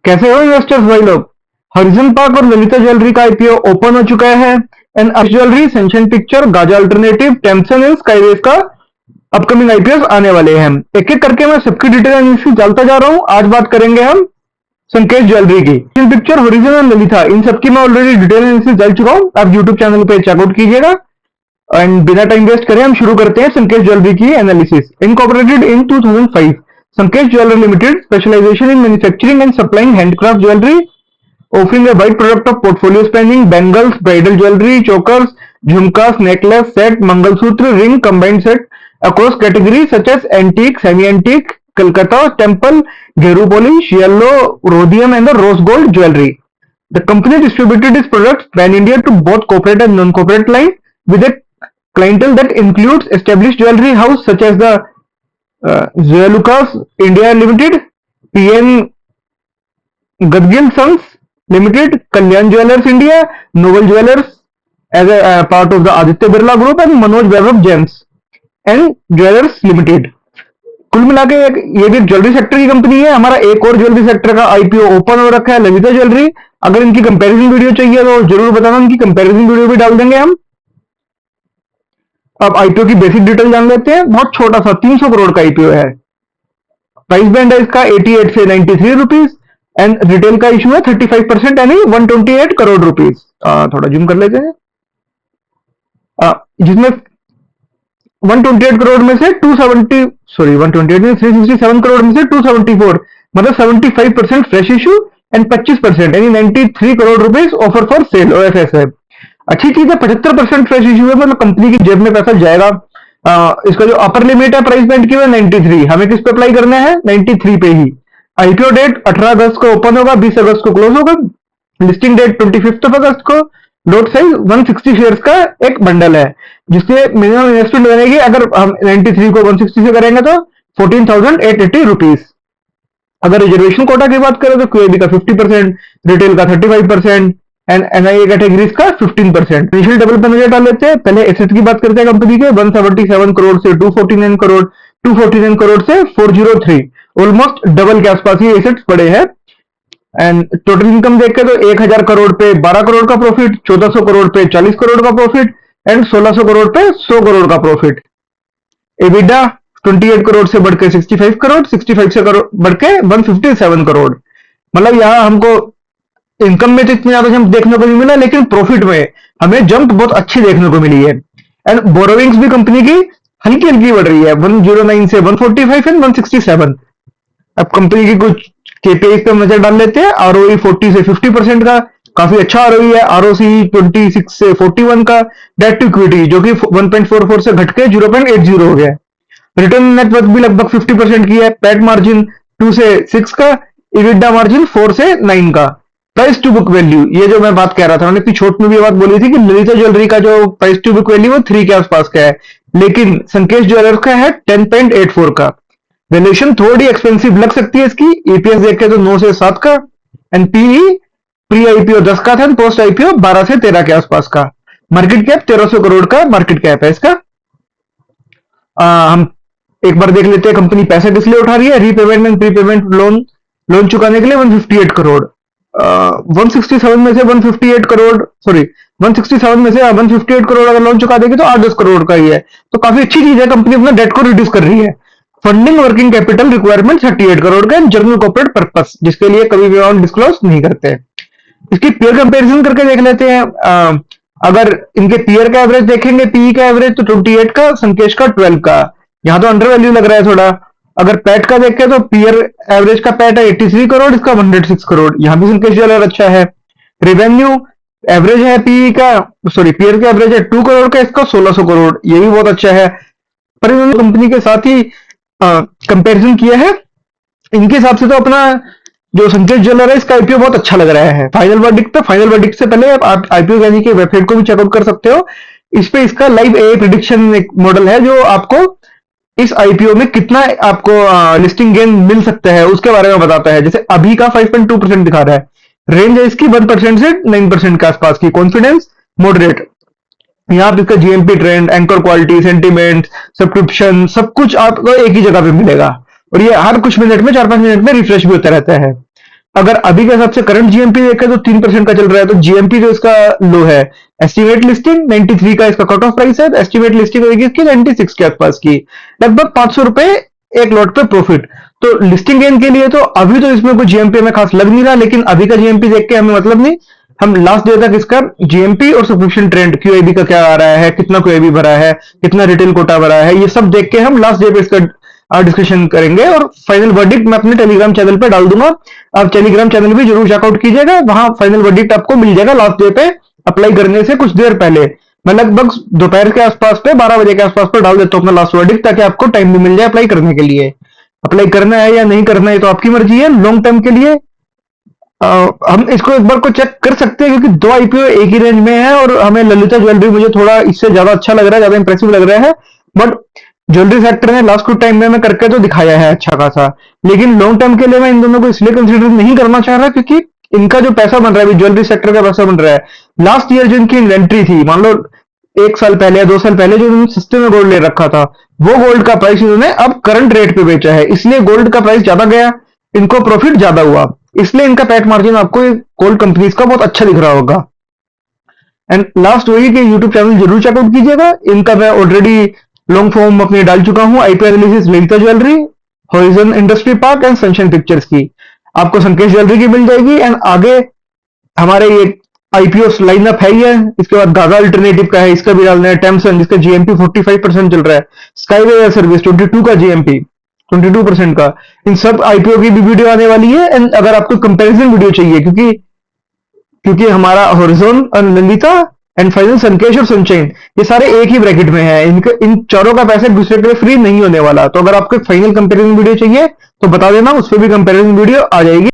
कैसे हो इन्वेस्टर्स भाई लोग। हरिजन पार्क और ललिता ज्वेलरी का आईपीओ ओपन हो चुका है एंड अर्श ज्वेलरी, सेंशन पिक्चर, गाजा अल्टरनेटिव, टेम्सन एंड स्काईवेज का अपकमिंग आईपीओ आने वाले हैं। एक एक करके मैं सबकी डिटेल एनालिसिस डालता जा रहा हूं। आज बात करेंगे हम संकेत ज्वेलरी की। सेंशन पिक्चर, हॉरिजन और ललिता, इन सबकी मैं ऑलरेडी डिटेल एनालिसिस डाल चुका हूं। आप यूट्यूब चैनल पे चेकआउट कीजिएगा। एंड बिना टाइम वेस्ट करें हम शुरू करते हैं संकेत ज्वेलरी की analysis. Incorporated in 2005, Sanket jewellery limited specialisation in manufacturing and supplying handcraft jewellery, offering a wide product of portfolio spanning bangles, bridal jewelry, chokers, jhumkas, necklace, set, mangalsutra, ring, combined set across categories such as antique, semi-antique, Calcutta, temple, Gheru polish, yellow, rhodium and the rose gold jewelry. The company distributed its products pan-India to both corporate and non-corporate line with a clientele that includes established jewelry house such as the Jewellukas India Limited, PN Gadgil Sons Limited, Kalyan Jewellers India, Noble Jewellers as a part of the Aditya Birla Group and Manoj Vaibhav Gems and Jewellers Limited. कुल मिला के ये भी jewellery sector की company है। हमारा एक और ज्वेलरी सेक्टर का आईपीओ ओपन हो रखा है, ललिता ज्वेलरी। अगर इनकी कंपैरिजन वीडियो चाहिए तो जरूर बताना, इनकी कंपैरिजन वीडियो भी डाल देंगे हम। अब आईपीओ की बेसिक डिटेल जान लेते हैं। बहुत छोटा सा 300 करोड़ का आईपीओ है। प्राइस बैंड है इसका 88 से 93 रुपीज एंड रिटेल का इशू है 35% यानी 128 करोड़ रुपीज। थोड़ा जूम कर लेते हैं। जिसमें 128 करोड़ में से 367 करोड़ में से 274 मतलब 75% फ्रेश इशू एंड 25% यानी 93 crore rupees offer for sale OFS है। अच्छी चीज है, 75% फ्रेश इशू है, मतलब कंपनी की जेब में पैसा जाएगा। इसका जो अपर लिमिट है प्राइस बैंड की वो 93, हमें किस पे अप्लाई करना है 93 पे ही। आईपीओ डेट 18 अगस्त को ओपन होगा, 20 अगस्त को क्लोज होगा। लिस्टिंग डेट 25 अगस्त को। लॉट साइज 160 शेयर्स का एक बंडल है, जिससे मिनिमम इन्वेस्टमेंट बनेगी अगर हम 93 को 160 से करेंगे तो 14,880 रुपीज। अगर रिजर्वेशन कोटा की बात करें तो क्यूएबी का 50%, रिटेल का 35% एंड एनआईए कैटेगरीज का 15%। इनिशियल डबल पे नजर डाल लेते हैं। पहले एसेट की बात करते हैं कंपनी के। 177 करोड़ से 249 करोड़, 249 करोड़ से 403, ऑलमोस्ट डबल के आसपास ही एसेट्स पड़े हैं। एंड टोटल इनकम देख के तो 1000 करोड़ पे 12 करोड़ का प्रॉफिट, 1400 करोड़ पे 40 करोड़ का प्रॉफिट एंड 1600 करोड़ पे 100 करोड़ का प्रॉफिट। एबिडा 28 करोड़ से बढ़ के 65 करोड़, 65 से करोड़ बढ़ के 157 करोड़। मतलब यहाँ हमको इनकम में तो इतनी ज्यादा जंप देखने को नहीं मिला, लेकिन प्रॉफिट में हमें जंप बहुत अच्छी देखने को मिली है। एंड बोरोविंग्स भी कंपनी की हल्की हल्की बढ़ रही है, 109 से 145 एंड 167। अब कंपनी की कुछ केपीआई पे नजर डाल लेते हैं। आरओई 40 से 50% का काफी अच्छा आरओई है। आरओसी 26 से 41 का। डेट टू इक्विटी जो कि 1.44 से घट के 0.80 हो गया। रिटर्न नेटवर्थ भी लगभग 50% की है। पैट मार्जिन 2 से 6 का, इबिडा मार्जिन 4 से 9 का। प्राइस टू बुक वैल्यू, ये जो मैं बात कह रहा था, मैंने इतनी छोट में भी बात बोली थी कि ललिता ज्वेलरी का जो प्राइस टू बुक वैल्यू वो 3 के आसपास का है, लेकिन संकेत ज्वेलर्स का है 10.84 का। वैल्यूएशन थोड़ी एक्सपेंसिव लग सकती है इसकी। ईपीएस देखे तो 9 से 7 का एंड पीई प्री आईपीओ 10 का था, पोस्ट आईपीओ 12 से 13 के आसपास का। मार्केट कैप 1300 करोड़ का मार्केट कैप है इसका। हम एक बार देख लेते हैं कंपनी पैसे किस लिए उठा रही है। रीपेमेंट एंड प्रीपेमेंट लोन चुकाने के लिए 158 करोड़। 167 में से 158 करोड़, सॉरी 167 में से 158 करोड़ अगर लोन चुका देगी तो 8-10 करोड़ का ही है। तो काफी अच्छी चीज है, कंपनी अपना डेट को रिड्यूस कर रही है। Funding working capital requirement 38 crore का जनरल कॉर्पोरेट पर्पस, जिसके लिए कभी भी अमाउंट डिस्क्लोज नहीं करते। इसकी पीयर कंपैरिजन करके देख लेते हैं। अगर इनके पीयर का एवरेज देखेंगे, पीई का एवरेज तो 28 का, संकेश का 12 का। यहाँ तो अंडर वैल्यू लग रहा है थोड़ा। अगर पैट का देखें तो पीयर एवरेज का पैट है 83 करोड़, इसका 106 करोड़। यहाँ भी संकेश ज्वेलर अच्छा है। रेवेन्यू एवरेज है पीई का, सॉरी पीयर का एवरेज है 2 करोड़ का, इसका 1600 करोड़, ये भी बहुत अच्छा है। पर इन्होंने कंपनी के साथ ही कंपैरिजन किया है। इनके हिसाब से तो अपना जो संकेत ज्वेलर है इसका आईपीओ बहुत अच्छा लग रहा है। फाइनल वर्डिक्ट पे, फाइनल वर्डिक्ट से पहले आप आईपीओ यानी कि वेबसाइट को भी चेकआउट कर सकते हो। इस पे इसका लाइव एआई प्रेडिक्शन एक मॉडल है जो आपको इस आईपीओ में कितना आपको लिस्टिंग गेन मिल सकता है उसके बारे में बताता है। जैसे अभी का 5.2% दिखा रहा है, रेंज है इसकी 1% से 9% के आसपास की। कॉन्फिडेंस मॉडरेट, यहाँ पे इसका GMP trend, anchor quality, sentiment, subscription, सब कुछ आपको एक ही जगह पे मिलेगा और ये हर कुछ मिनट में 4-5 मिनट में रिफ्रेश भी होता रहता है। अगर अभी के हिसाब से करंट जीएमपी देखें तो 3% का चल रहा है, तो जीएमपी जो इसका लो है, एस्टिमेट लिस्टिंग 93 का इसका कट ऑफ प्राइस है, एस्टिमेट लिस्टिंग होगी इसकी 96 के आसपास की, लगभग 500 रुपए एक लॉट पे प्रॉफिट। तो लिस्टिंग गेन के लिए तो अभी तो इसमें कोई जीएमपी हमें खास लग नहीं रहा, लेकिन अभी का जीएमपी देख के हमें मतलब नहीं, हम लास्ट डे तक इसका जीएमपी और सब्सक्रिप्शन ट्रेंड क्यूआईबी का क्या आ रहा है, कितना क्यूआईबी भरा है, कितना रिटेल कोटा भरा है, ये सब देख के हम लास्ट डे पे इसका डिस्कशन करेंगे और फाइनल वर्डिक्ट मैं अपने टेलीग्राम चैनल पे डाल दूंगा। आप टेलीग्राम चैनल भी जरूर चेकआउट कीजिएगा, वहां फाइनल वर्डिक्ट आपको मिल जाएगा लास्ट डे पे अप्लाई करने से कुछ देर पहले। मैं लगभग दोपहर के आसपास पे 12 बजे के आसपास पे डाल देता हूँ अपना लास्ट वर्डिक्ट, ताकि आपको टाइम भी मिल जाए अप्लाई करने के लिए। अप्लाई करना है या नहीं करना है तो आपकी मर्जी है। लॉन्ग टर्म के लिए हम इसको एक बार को चेक कर सकते हैं, क्योंकि दो आईपीओ एक ही रेंज में है और हमें ललिता ज्वेलरी मुझे थोड़ा इससे ज्यादा अच्छा लग रहा है, ज्यादा इंप्रेसिव लग रहा है। बट ज्वेलरी सेक्टर ने लास्ट कुछ टाइम में मैं करके तो दिखाया है अच्छा खासा, लेकिन लॉन्ग टर्म के लिए मैं इन दोनों को इसलिए कंसिडर नहीं करना चाह रहा क्योंकि इनका जो पैसा बन रहा है, ज्वेलरी सेक्टर का पैसा बन रहा है, लास्ट ईयर जो इनकी इन्वेंट्री थी, मान लो 1 साल पहले या 2 साल पहले जो इन्होंने सस्ते में गोल्ड ले रखा था, वो गोल्ड का प्राइस इन्होंने अब करंट रेट पे बेचा है, इसलिए गोल्ड का प्राइस ज्यादा गया, इनको प्रॉफिट ज्यादा हुआ, इसलिए इनका पैट मार्जिन आपको गोल्ड कंपनीज का बहुत अच्छा दिख रहा होगा। एंड लास्ट वही कि यूट्यूब चैनल जरूर चेकआउट कीजिएगा, इनका मैं ऑलरेडी लॉन्ग फॉर्म अपने डाल चुका हूँ, IP analysis Lalita jewellery, horizon industry park and sunshine pictures की, आपको संकेश ज्वेलरी की मिल जाएगी। एंड आगे हमारे ये आईपीओ लाइनअप है ही है, इसके बाद गागा अल्टरनेटिव का है, इसका भी डालना है, टेमसन जिसका जीएमपी 45% चल रहा है, स्काईवे सर्विस 22 का जीएमपी 22% का, इन सब आईपीओ की भी वीडियो आने वाली है। एंड अगर आपको कंपैरिजन वीडियो चाहिए, क्योंकि क्योंकि हमारा हॉरिजॉन और ललिता एंड फाइनल संकेश और सनशाइन ये सारे एक ही ब्रैकेट में है, इनके इन चारों का पैसा एक दूसरे के लिए फ्री नहीं होने वाला। तो अगर आपको फाइनल कंपैरिजन वीडियो चाहिए तो बता देना, उस पर भी कंपैरिजन वीडियो आ जाएगी।